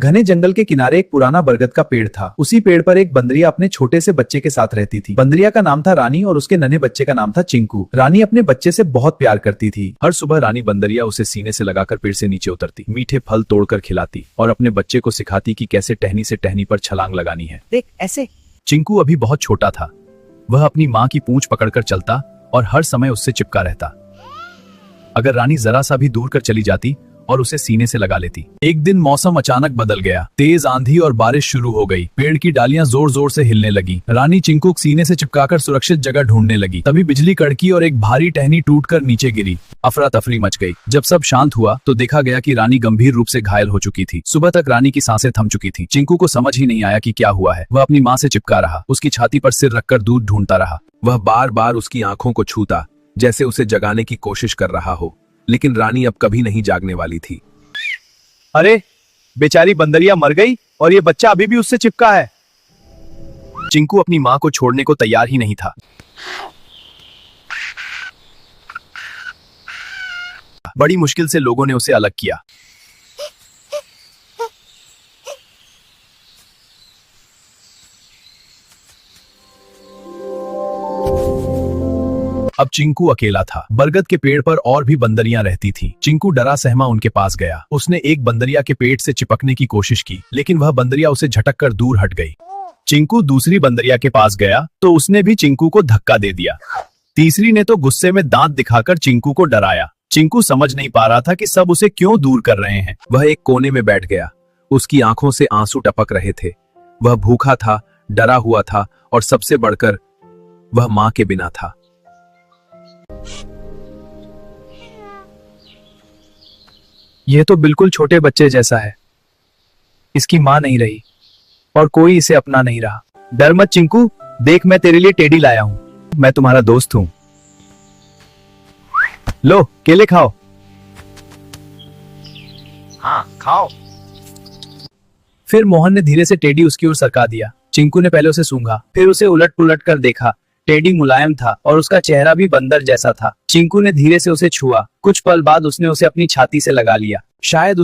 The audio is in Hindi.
घने जंगल के किनारे एक पुराना बरगद का पेड़ था। उसी पेड़ पर एक बंदरिया अपने छोटे से बच्चे के साथ रहती थी। बंदरिया का नाम था रानी और उसके नन्हे बच्चे का नाम था चिंकू। रानी अपने बच्चे से बहुत प्यार करती थी। हर सुबह रानी बंदरिया उसे सीने से लगाकर पेड़ से नीचे उतरती, मीठे फल तोड़कर खिलाती और अपने बच्चे को सिखाती कि कैसे टहनी से टहनी पर छलांग लगानी है। देख ऐसे। चिंकू अभी बहुत छोटा था। वह अपनी माँ की पूंछ पकड़कर चलता और हर समय उससे चिपका रहता। अगर रानी जरा सा भी दूर कर चली जाती और उसे सीने से लगा लेती। एक दिन मौसम अचानक बदल गया। तेज आंधी और बारिश शुरू हो गई। पेड़ की डालियां जोर जोर से हिलने लगी। रानी चिंकू को सीने से चिपकाकर सुरक्षित जगह ढूंढने लगी। तभी बिजली कड़की और एक भारी टहनी टूटकर नीचे गिरी। अफरा तफरी मच गई। जब सब शांत हुआ तो देखा गया कि रानी गंभीर रूप से घायल हो चुकी थी। सुबह तक रानी की सांसें थम चुकी थी। चिंकू को समझ ही नहीं आया कि क्या हुआ है। वह अपनी माँ से चिपका रहा, उसकी छाती पर सिर रखकर दूध ढूंढता रहा। वह बार बार उसकी आंखों को छूता, जैसे उसे जगाने की कोशिश कर रहा हो। लेकिन रानी अब कभी नहीं जागने वाली थी। अरे बेचारी बंदरिया मर गई और ये बच्चा अभी भी उससे चिपका है। चिंकू अपनी माँ को छोड़ने को तैयार ही नहीं था। बड़ी मुश्किल से लोगों ने उसे अलग किया। अब चिंकू अकेला था। बरगद के पेड़ पर और भी बंदरियां रहती थीं। चिंकू डरा सहमा उनके पास गया। उसने एक बंदरिया के पेट से चिपकने की कोशिश की, लेकिन वह बंदरिया उसे झटक कर दूर हट गई। चिंकू दूसरी बंदरिया के पास गया तो उसने भी चिंकू को धक्का दे दिया। तीसरी ने तो गुस्से में दांत दिखाकर चिंकू को डराया। चिंकू समझ नहीं पा रहा था कि सब उसे क्यों दूर कर रहे हैं। वह एक कोने में बैठ गया। उसकी आंखों से आंसू टपक रहे थे। वह भूखा था, डरा हुआ था और सबसे बढ़कर वह मां के बिना था। यह तो बिल्कुल छोटे बच्चे जैसा है। इसकी माँ नहीं रही और कोई इसे अपना नहीं रहा। डर मत चिंकू, देख मैं तेरे लिए टेडी लाया हूँ। मैं तुम्हारा दोस्त हूँ। लो केले खाओ। हाँ खाओ। फिर मोहन ने धीरे से टेडी उसकी ओर सरका दिया। चिंकू ने पहले उसे सूंघा, फिर उसे उलट पुलट कर देखा। टेडी मुलायम था और उसका चेहरा भी बंदर जैसा था। चिंकू ने धीरे से उसे छुआ। कुछ पल बाद उसने उसे अपनी छाती से लगा लिया। शायद